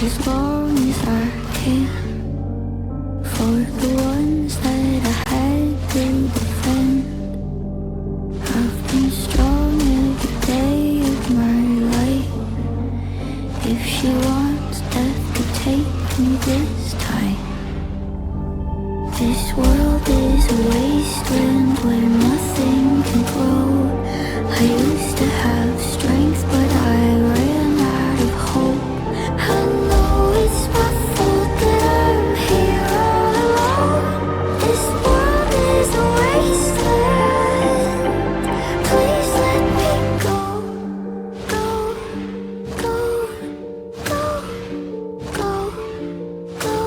as long as I can. For the ones that I had to defend, I've been strong every day of my life. If she wants, death could take me this time. This world is a wasteland where nothing can grow. I used to have strength, but I ran out of hope. I know it's my fault that I'm here all alone. This world is a wasteland. Please let me go, go, go, go, go, go,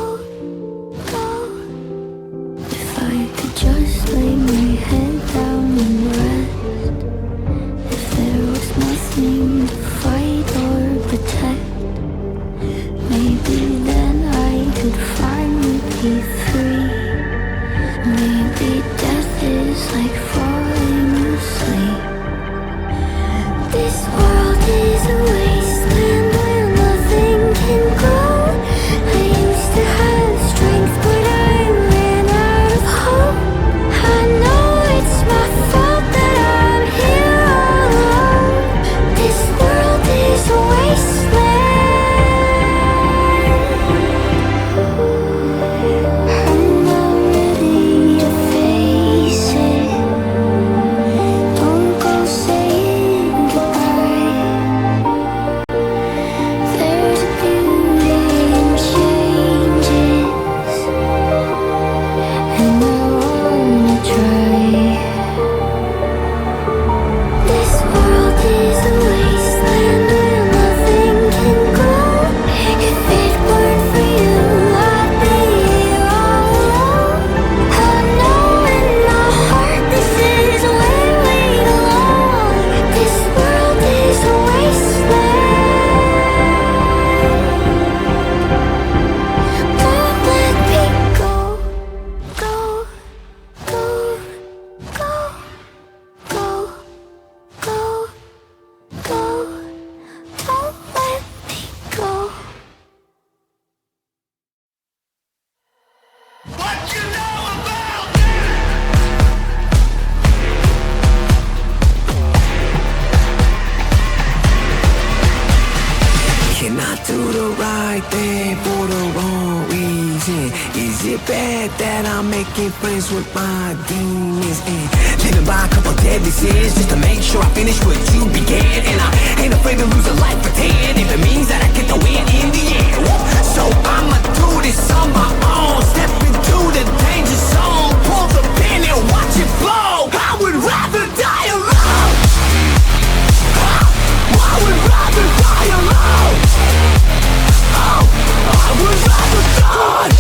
go. If I could just lay my head down and rest, if there was nothing to fight or protect, maybe then I could finally be free. Maybe death is like falling asleep. This world is a wasteland where nothing can grow. I used to have strength, but I ran out of hope. I know it's my fault that I'm here all alone. This world is a wasteland. I'm not ready to face it. Don't go saying goodbye. There's a beauty in changes, and I wanna try. This world is a wasteland where nothing can grow. If it weren't for you, I'd be here all alone. I know in my heart this is where we belong. This world is a wasteland. Don't let me go, go, go, go, go, go, go. Don't let me go. What you know about Can I do the right thing for the wrong reason? Is it bad that I'm making friends with my demons and living by a couple deadly sins just to make sure I finish what you began? And I ain't afraid to lose a life for 10 if it means that I get the win in the end. So I'ma do this on my own. Step into the danger zone, pull the pin and watch it blow. I would rather die alone. I would rather die alone. Oh, I would rather die.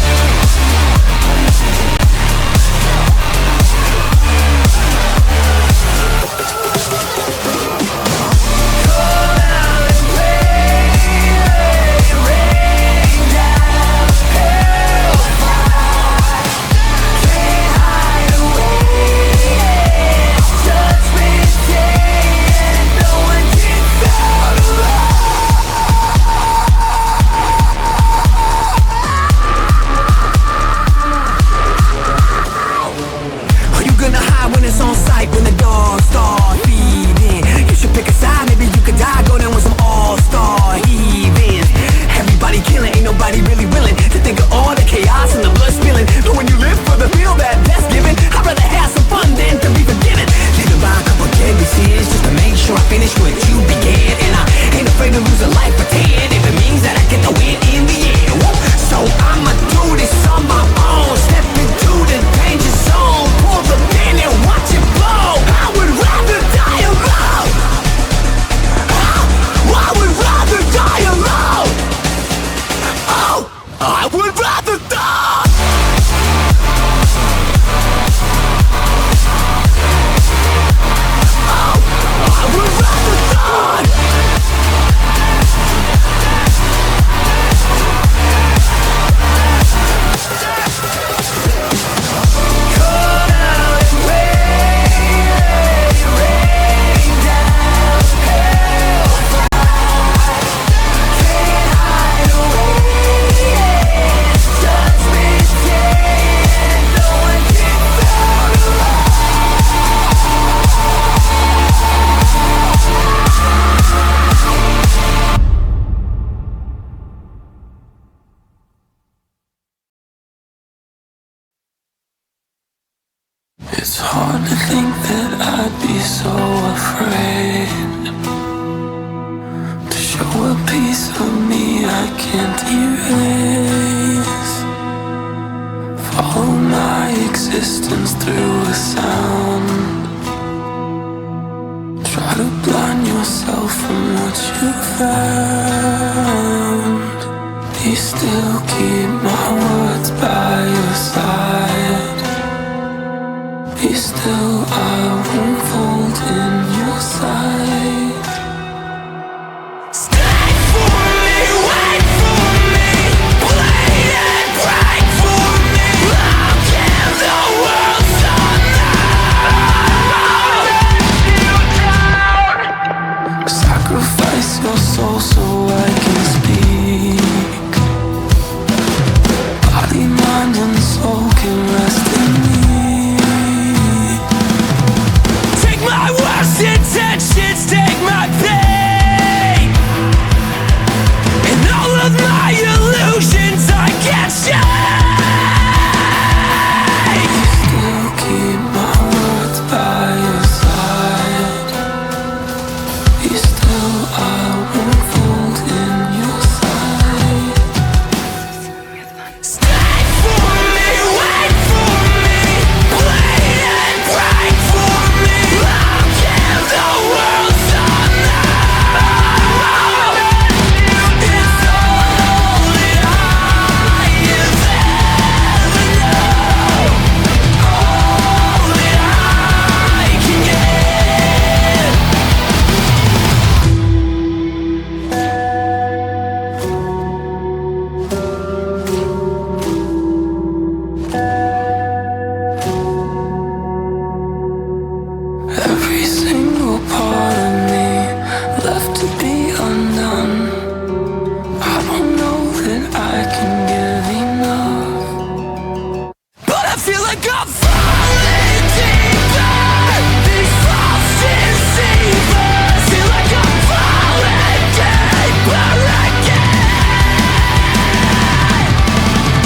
Call out and rain, rain down hellfire. It's hard to think that I'd be so afraid to show a piece of me I can't erase. Follow my existence through a sound. Try to blind yourself from what you found. Be still, keep my words by your side. Be still, I won't fold in your sight. Stay for me, wait for me, bleed and break for me. I'll give the world some now. You down. Sacrifice your soul so I can speak. Body, mind and soul can rest in me. My worst intentions take my pain, and all of my illusions I can't shake. Still keep my words by your side. Be still, I won't fold in your sight. Stay for me, wait for me, bleed and break for me. I'll give the world some now. It's all that I have ever known, all that I can give. Every single part of me left to be undone. I don't know that I can give enough, but I feel like I'm falling deeper. These false deceivers feel like I'm falling deeper again.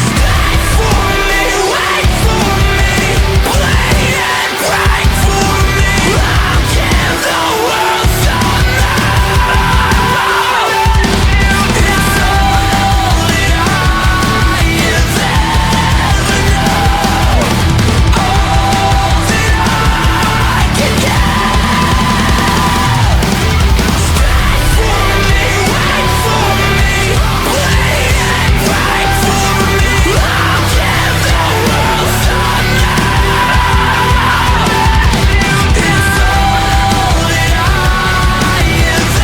Stay for me, wait for me, bleed and break for me. I'll give the world some now. It's all that I have ever known, all that I can give. Stay for me, wait for me, bleed and break for me. I'll give the world some now. It's all that I have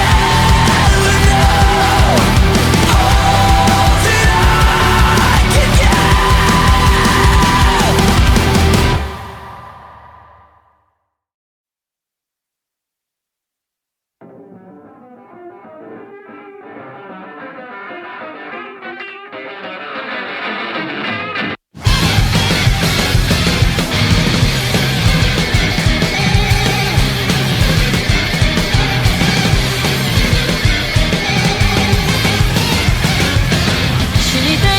ever known, all that I can give.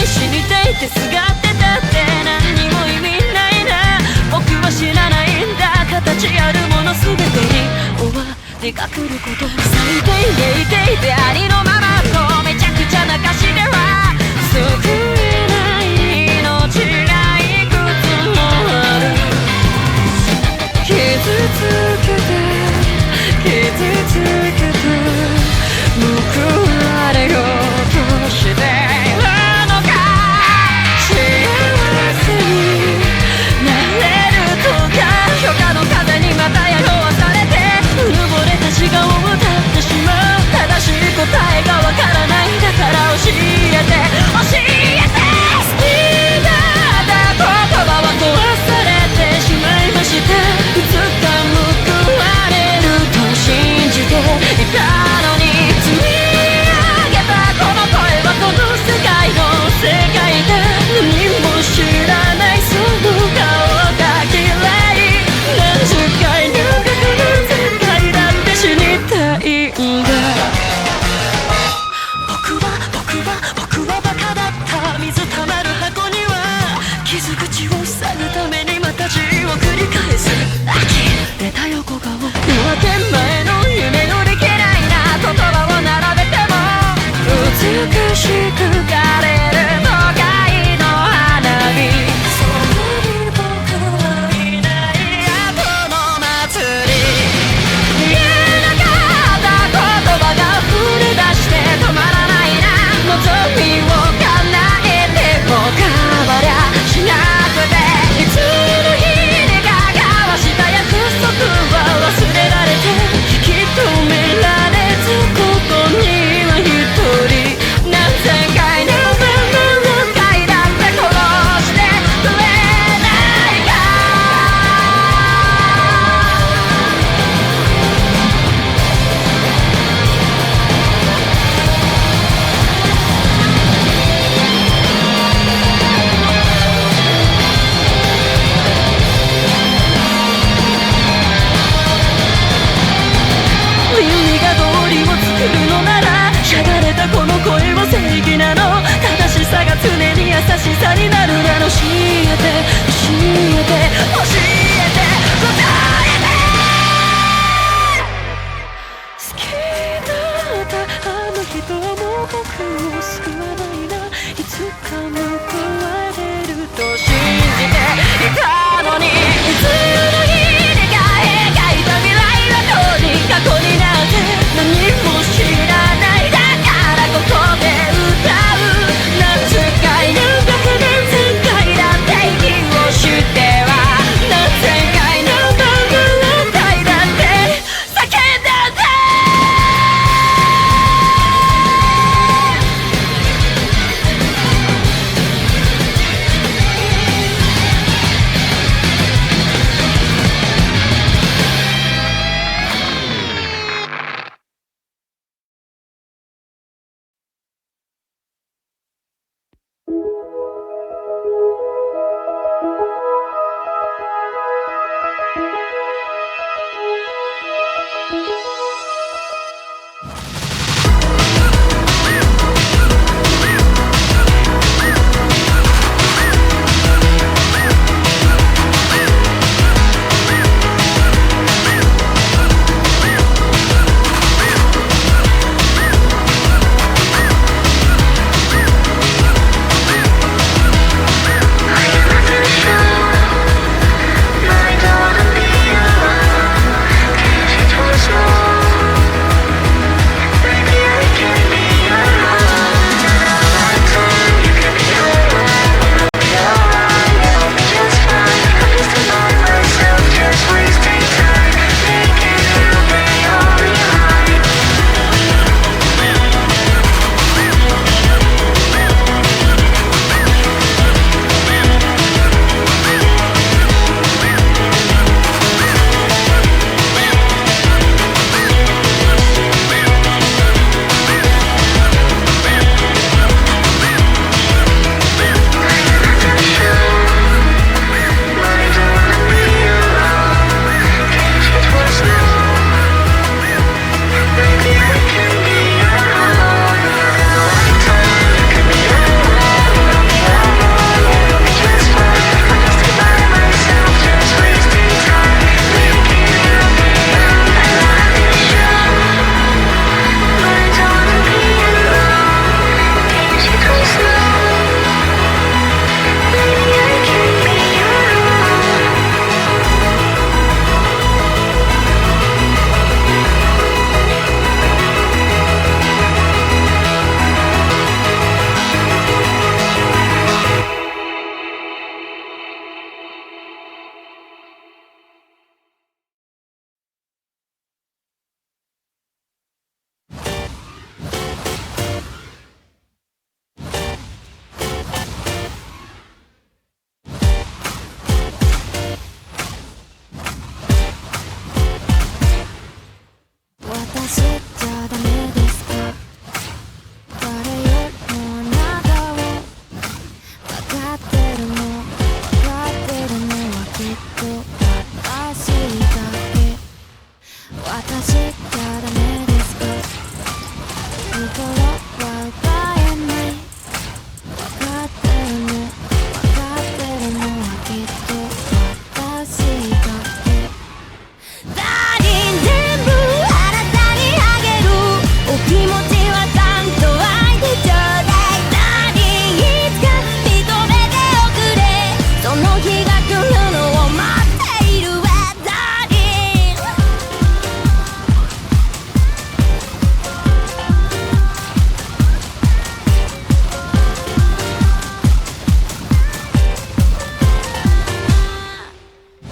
死にたいってすがってたって何にも意味ないな。僕は知らないんだ。形あるもの全てに終わりが来ること。最低でいていてありのままとめちゃくちゃな歌詞では救えない命がいくつもある。傷つけて報われようとして他の風にまた宿わされてうぬぼれた自我を歌ってしまう。正しい答えがわからないんだから教えて好きだった言葉は壊されてしまいました。いつか報われると信じていたのに積み上げたこの声はこの世界の世界だ。何も知らないその顔が嫌い。何十回脱がれる世界だって死にたいんだ。僕はバカだった。水たまる箱には傷口を塞ぐためにまた字を繰り返す。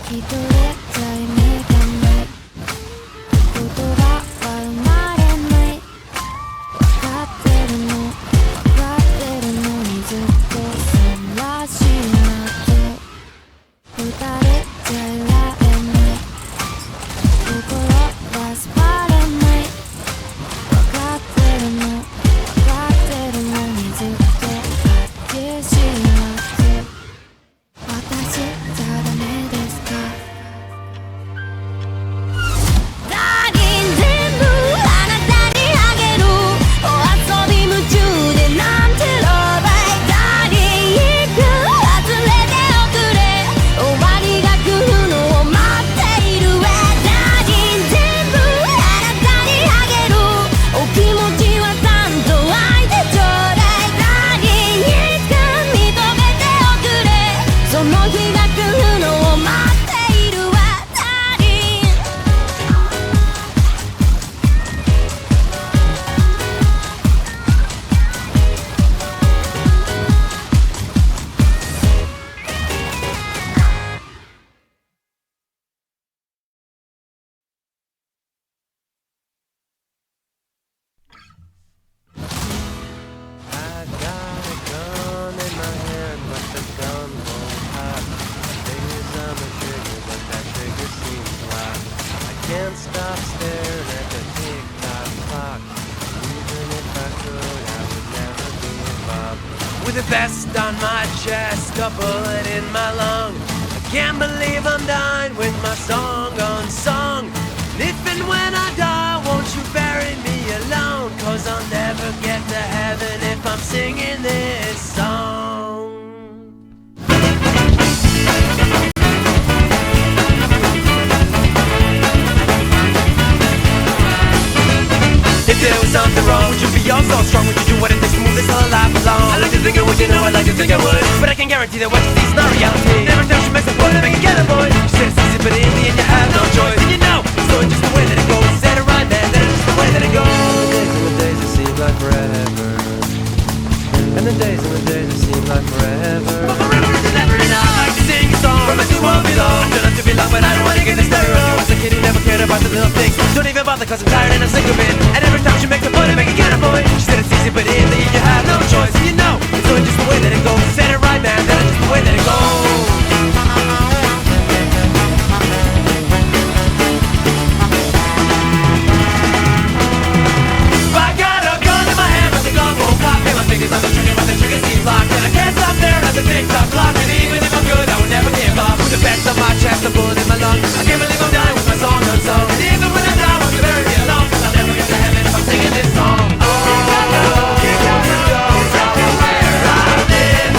一人じゃ夢がない言葉は生まれない分かってるの分かってるのにずっとそんなしなと二人じゃいられない心はすまれない分かってるの分かってるのにずっと果てしなく私じゃダメですかダーリン全部あなたにあげるお遊び夢中でなんてローバイダーリン行く忘れておくれ終わりが来るのを待っているわダーリン全部あなたにあげるお気持ちはちゃんと相手ちょうだいダーリンいつか認めておくれその日が来るのを待っているわダーリンI got a gun in my hand, but the gun won't pop. Fingers on the trigger, but that trigger seems locked. I can't stop staring at the tick-tock clock. Even if I could, I would never give up. With a vest on my chest, a bullet in my lung. I can't believe I'm dying with my song unsung. And if and when I die, won't you bury me alone? 'Cause I'll never get to heaven if I'm singing this song. If there was something wrong, would you be all so strong? Would you do what it takes to move this whole life along? I like to think I would, you know I like to think I would, but I can guarantee that what you see is not reality. Never time she makes a point to make it get a boy. She said it's easy, but in the end you have no choice. And you know, it's going just the way that it goes. Said it right, man, that it's just the way that it goes. The days that seem like forever, and the days that seem like forever. But forever is never enough. I like to sing a song from a new world below. I turn out to be long, but I don't wanna get this dirty. I was a kid who never cared about the little things. Don't even bother 'cause I'm tired and I'm sick of it. And every time she makes a point to make it get a boy, she said it's easy, but in the end you have no choice. And you know, it's going just the way that it goes. Said it right, man, that is just the way that it goes. I got a gun in my hand, but the gun won't pop. And my fingers on the trigger, but the trigger seems locked. And I can't stop staring at the tick-tock clock. And even if I'm good, I would never give up. With the vest on my chest, a bullet in my lung. I can't believe I'm dying with my song unsung. And even when I die, won't you bury me alone? 'Cause I'll never get to heaven if I'm singing this song. Oh, you got to know, tell me where I've been.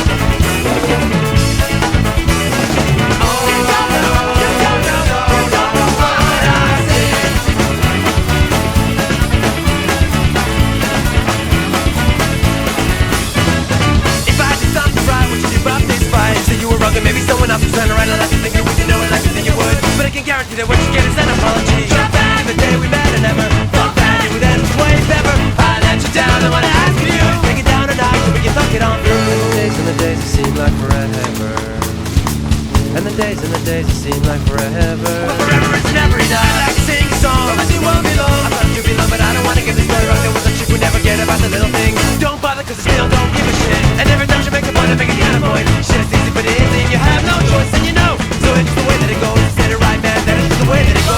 Oh, you got to know, don't know what I see. If I did something right, would you do about this fight? You said you were wrong and maybe someone else was trying to right. I like to think you would, you know I like to think you would, but I can guarantee that what you get is an apology. Drop back the day we met and never thought that you would end way better. I let you down, I wanna ask you to take it down a notch so we can talk it on through. And the days that seem like forever, and the days that seem like forever. But forever is never enough. I like to sing a song from a new world below. I thought you'd be loved, but I don't wanna get this story wrong. There was a chick who never cared about the little things. Don't bother 'cause I still don't give a shit. And every time she makes a point to make it get a point. Shit, it's easy, but it isn't. You have no choice, and you know. So it's the way that it goes. Said it right, man. That is the way that it goes.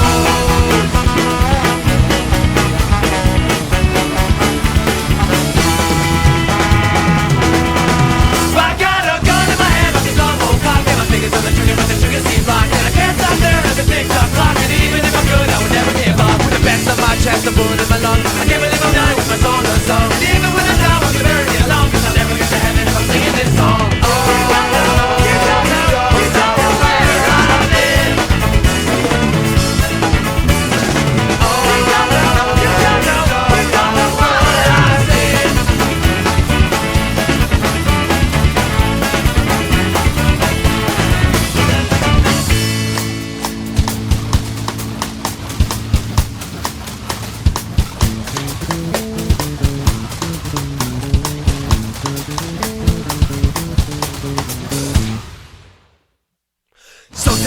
I got a gun in my hand, but the gun won't pop. And my fingers on the trigger, but the trigger seems locked. And I can't stop staring at the tick-tock clock. And even if I'm good, I would never give up. With the vest on my chest, a bullet in my lung. I can't believe I'm dying with my song unsung. And even when I die, won't you bury me alone? 'Cause I'll never get to heaven if I'm singing this song. Oh, you don't know,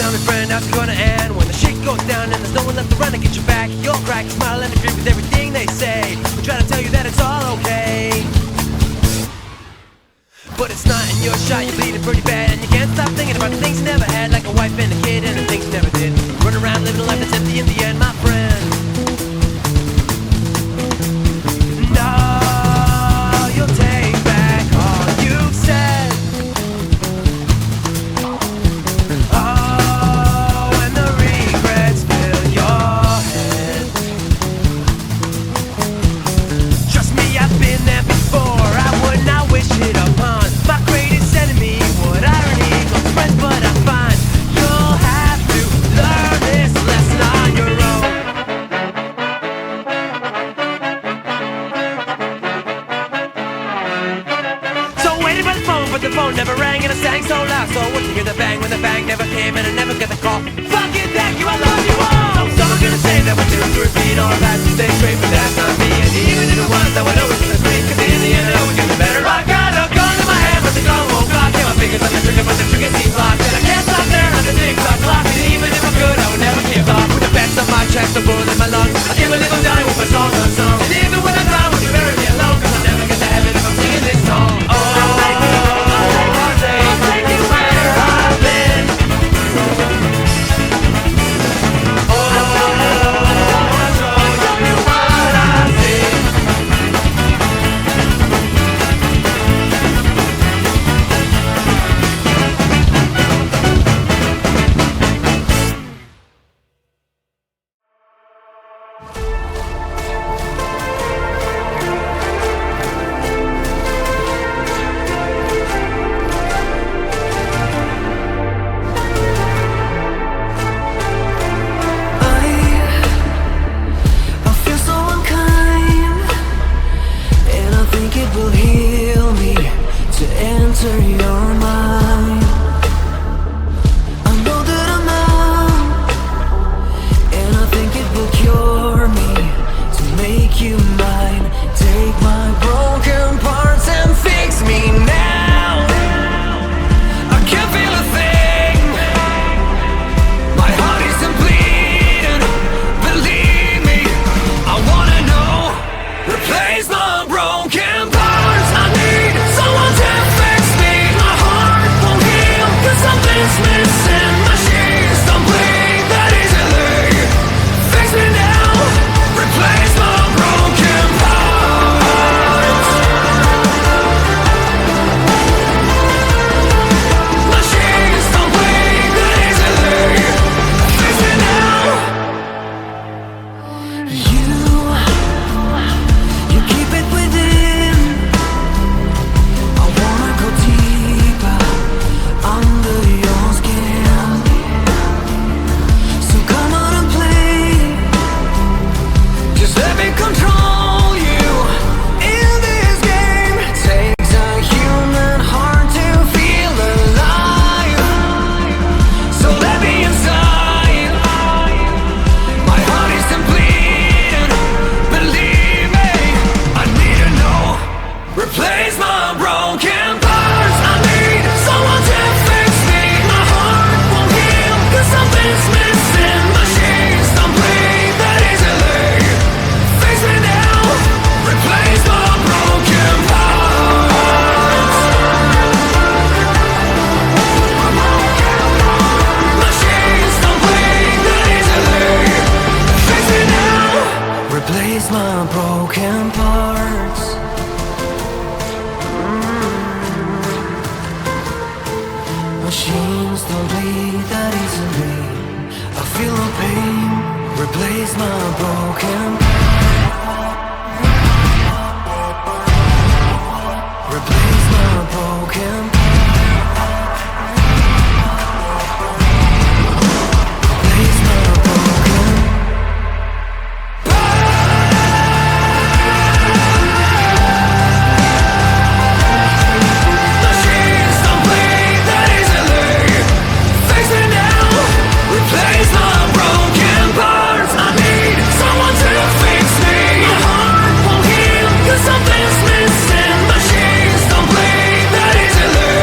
tell me friend, how's it gonna end? When the shit goes down and there's no one left to run to get you back, you'll crack, smile and agree with everything they say. We try to tell you that it's all okay, but it's not in your shot, you're bleeding pretty bad. And you can't stop thinking about the things you never had, like a wife and a kid and the things you never did. Run around living a life that's empty in the end, my friend. No, you'll take back all you've said. Oh, and the regrets fill your head. Trust me, I've been there before, I would not wish it upon my greatest enemy. What irony, close friends, but I'm fine. You'll have to learn this lesson on your own. So waited by the phone, but the phone never rang, and I sang so loud. So once you hear the bang, when the bang never came, and I never got the call. Fuck it, thank you, I love you all. Someone gonna say that we're doomed to repeat all that to stay straight, but that's not me. And even if it was, I would always be free, cause in the end it always gets better. I got a gun in my hand, but the gun won't cock. Yeah, my fingers on the trigger, but the trigger seems locked. And I can't stop there on the tick-tock clock. And even if I could, I would never give up. With the best on my chest, the bullet in my lungs, I give a little die with my song unsung. And even when I die, would you bury me alone? Cause I'll never get to heaven if I'm singing this song. Oh, I'll take you where I've been. Oh, I'll show you what I see. I feel so unkind, and I think it will heal me to enter your mind. I know that I'm out, and I think it will cure me to make you mine. Take my broken parts and fix me now. I can't feel a thing. My heart isn't bleeding. Believe me, I wanna know. Replace my broken parts. I need someone to fix me. My heart won't heal, cause something's missing. My sheets don't bleed that easily. Fix me now. Replace my broken parts. My sheets don't bleed that easily. Fix me now. You keep it within. I wanna go deeper under your skin. So come on and play. Just let me control you in this game. Takes a human heart to feel alive. So let me inside. My heart isn't bleeding. Believe me, I need to know. Replace my broken parts. I need someone to fix me. My heart won't heal, cause something's missing. My sheets don't bleed that easily. Fix me now. Replace my broken parts. My sheets don't bleed that easily. Fix me now. Replace my broken parts. Machines don't bleed that easily. I feel no pain. Replace my broken parts. Replace my broken parts. Replace my broken Machines don't bleed that easily. Fix me now. Replace my broken parts. I need someone to fix me. My heart won't heal, cause something's missing. Machines don't bleed that easily.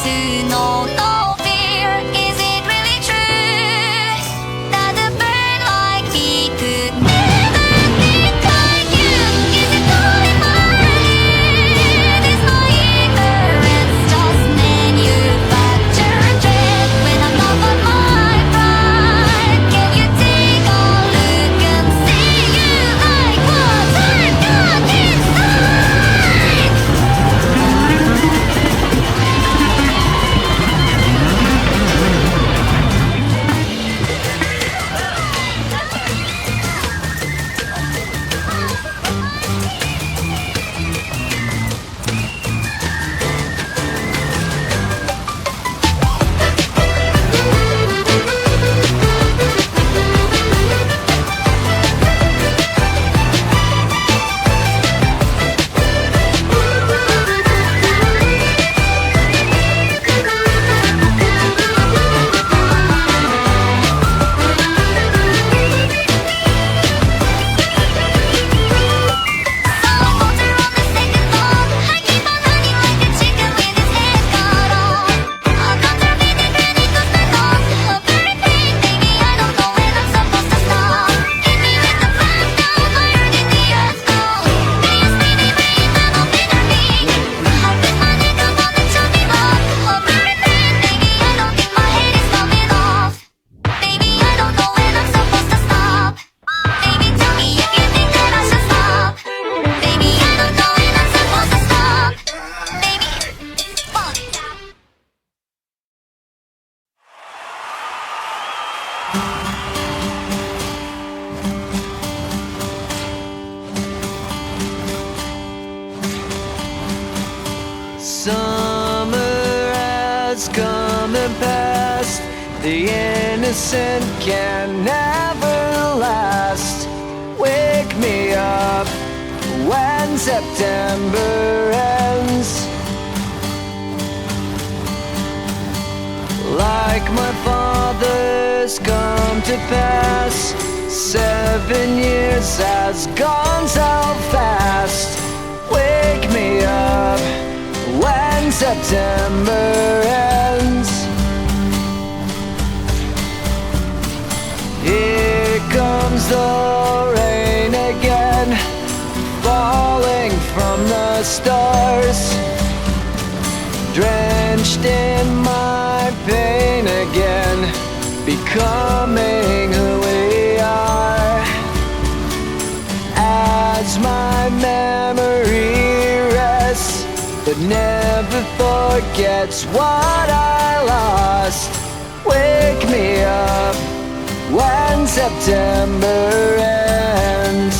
to know no fear. Is it really true that a bird like me could never think like you? Is it all in my head? Is my ignorance just manufactured dread? When I'm not on my pride, can you take a look and see you like what I've got inside? Summer has come and passed. The innocent can never last. Wake me up when September ends. Like my father's come to pass. 7 years has gone so fast. Wake me up when September ends. Here comes the rain again, falling from the stars, drenched in my pain again, becoming who we are. As my memory rests, but never forgets what I lost. Wake me up when September ends.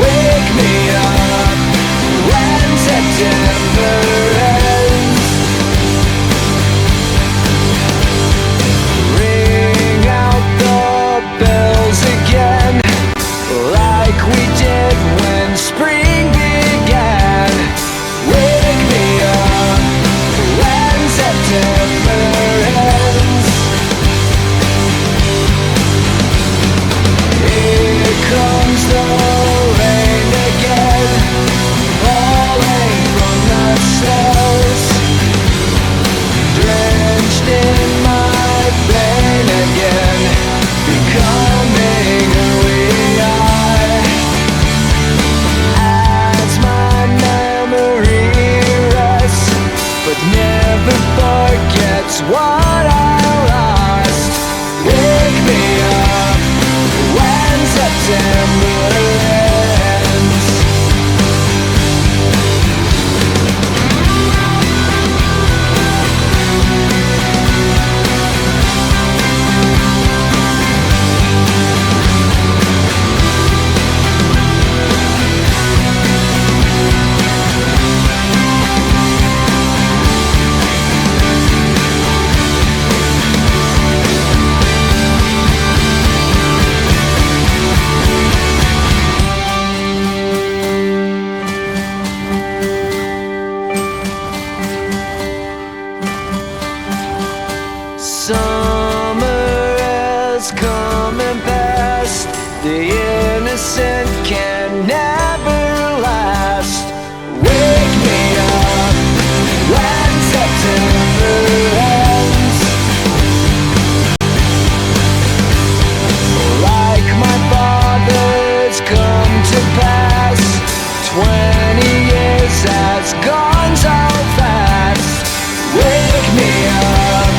Wake me up when The innocent can never last. Wake me up when September ends. Like my father's come to pass. 20 years has gone so fast. Wake me up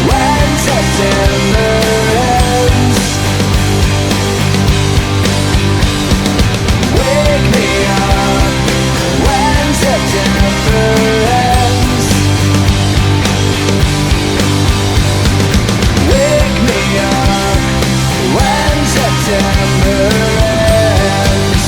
when September ends. Wake me up when September ends. Wake me up when September ends.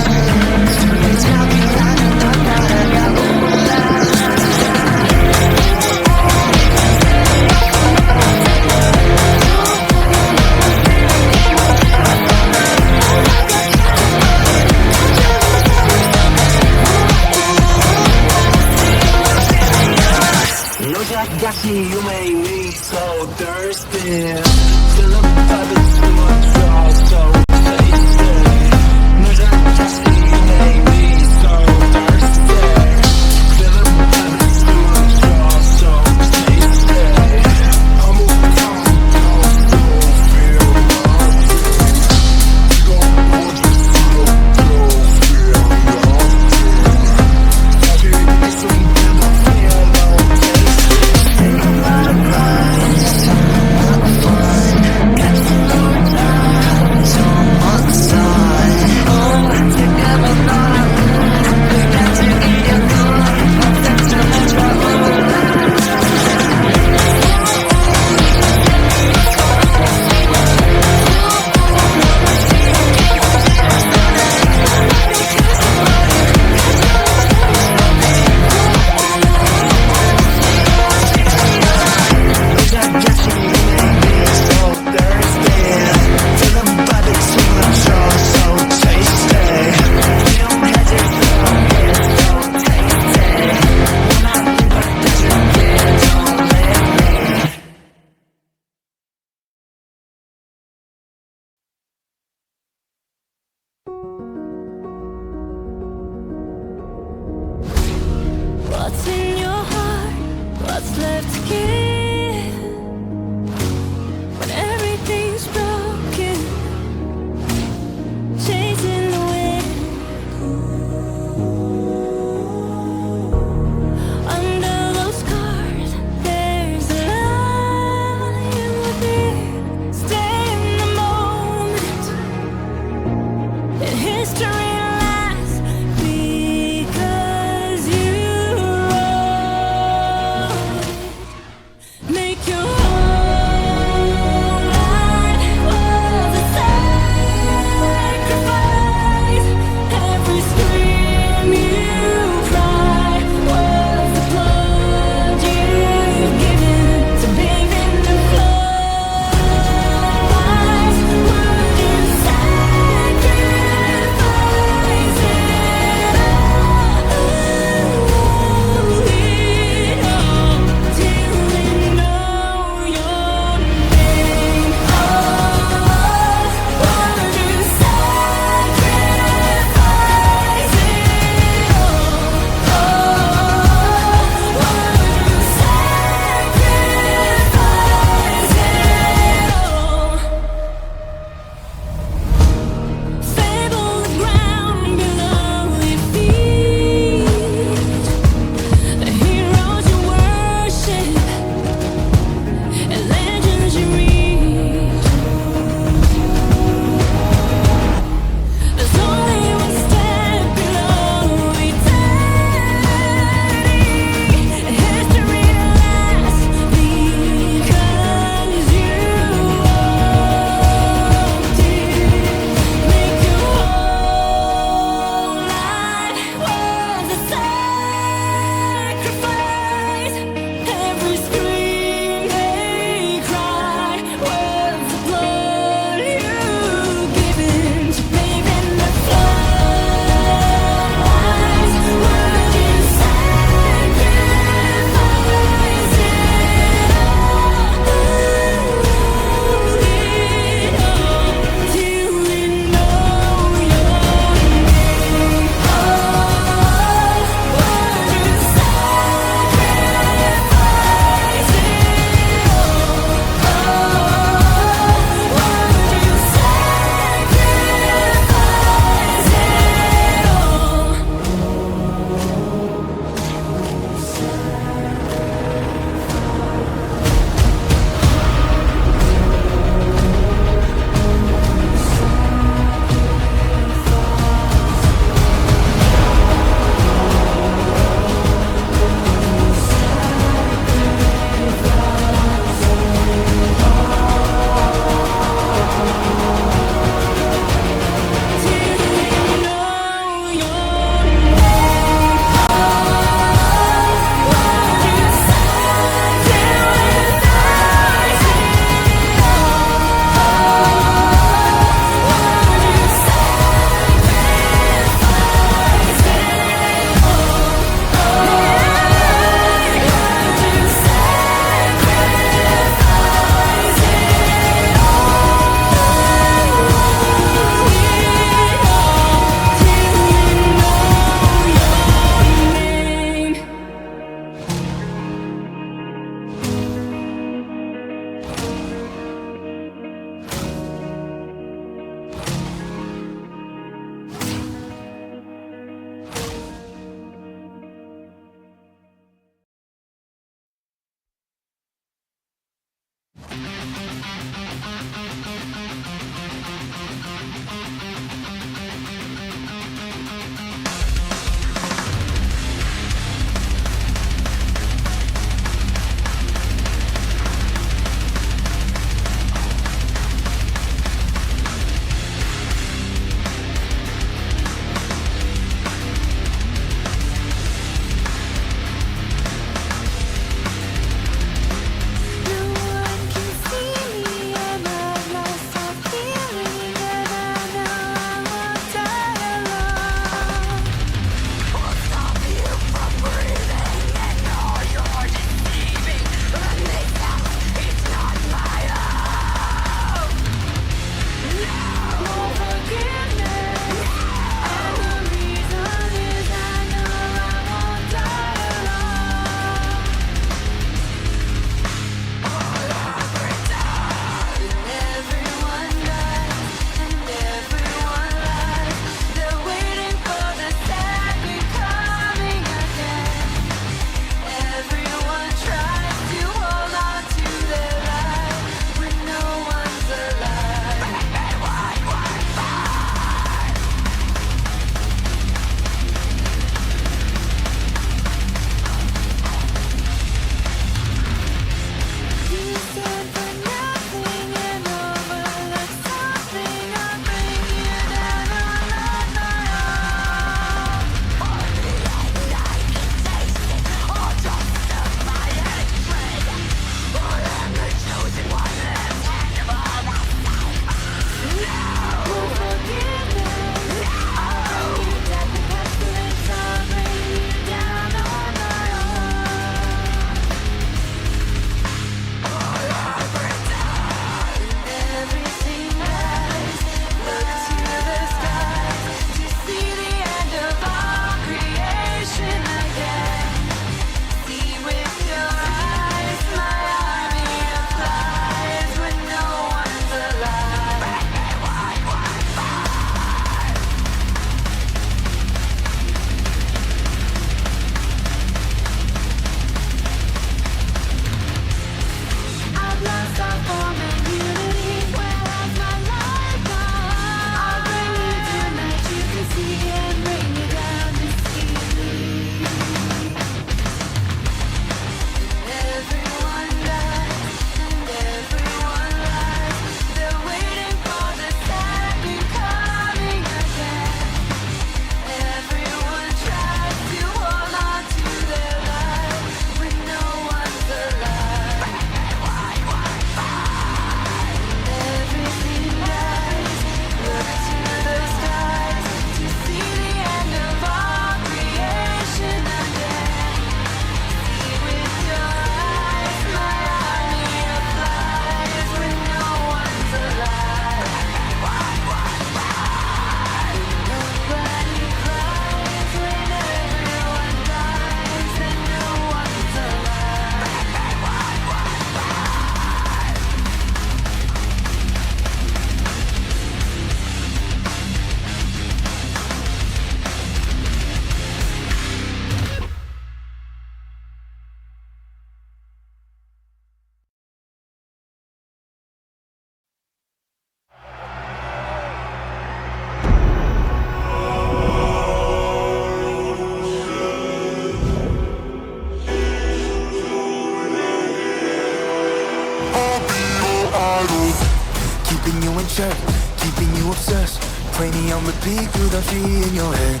Play me on repeat through the feet in your head.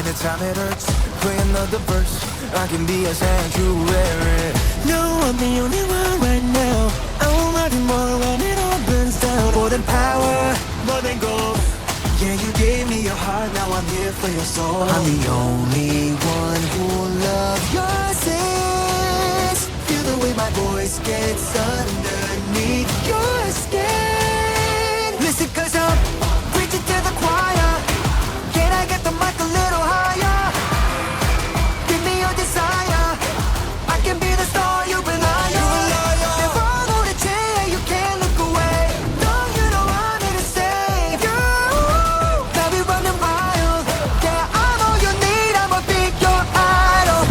Anytime it hurts, play another verse. I can be a sanctuary. No, I'm the only one right now. I want nothing more when it all burns down. More than power, more than gold. Yeah, you gave me your heart, now I'm here for your soul. I'm the only one who will love your sins. Feel the way my voice gets underneath your skin. Listen, cause I'm preaching to the choir. Can I get the mic a little higher? Give me your desire. I can be the star you've been lying. Never gonna change, you can't look away. Don't you know I'm here to save you? Now we running wild. Yeah, I'm all you need, I'ma be your idol.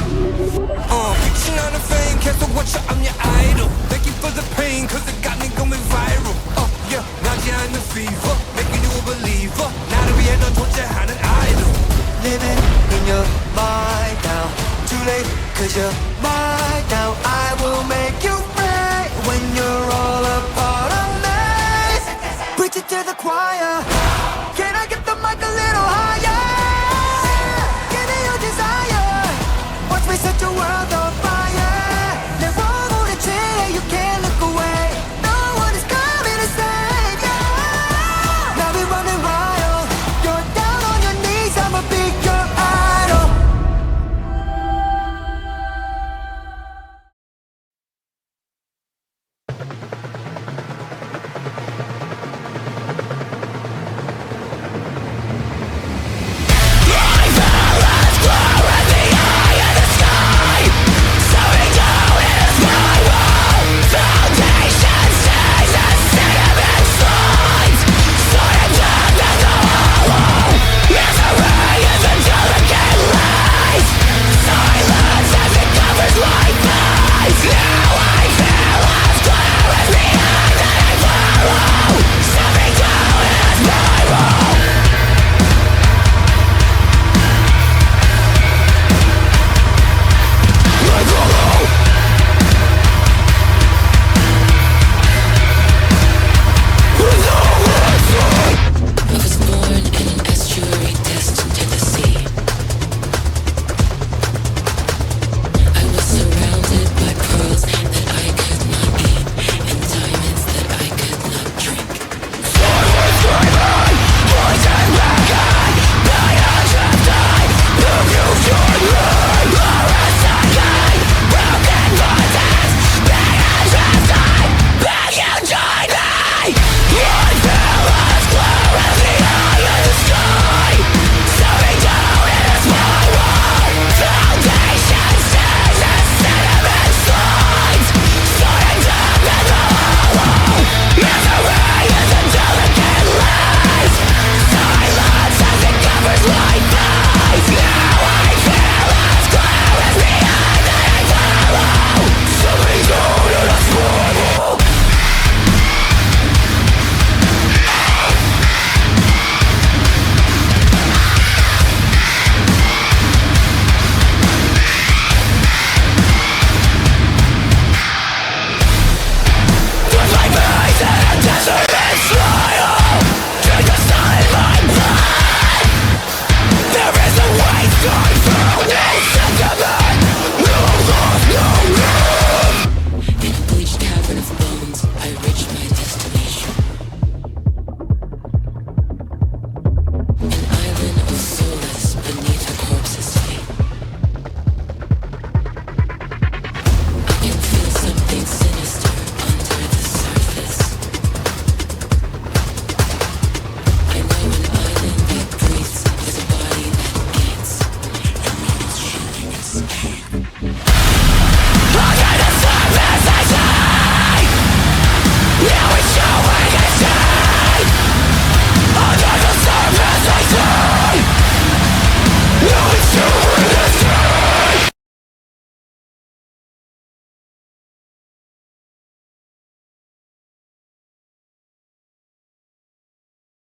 Reaching out of fame, cancel watch out, I'm your idol. Thank you for the pain, cause it got me going viral. Yeah, 나지 않는 fever, making you a believer. 나를 위해 넌 존재하는 idol. Living in your mind now. Too late, cause you're mine now. I will make you pay when you're all a part of me. Preach it to the choir. Can I get the mic a little higher? Give me your desire. Watch me set your world on fire. Never gonna change, you can't look away. No one is coming to save you. Now we running wild. You're down on your knees, I'ma be your idol. Silence as it covers life.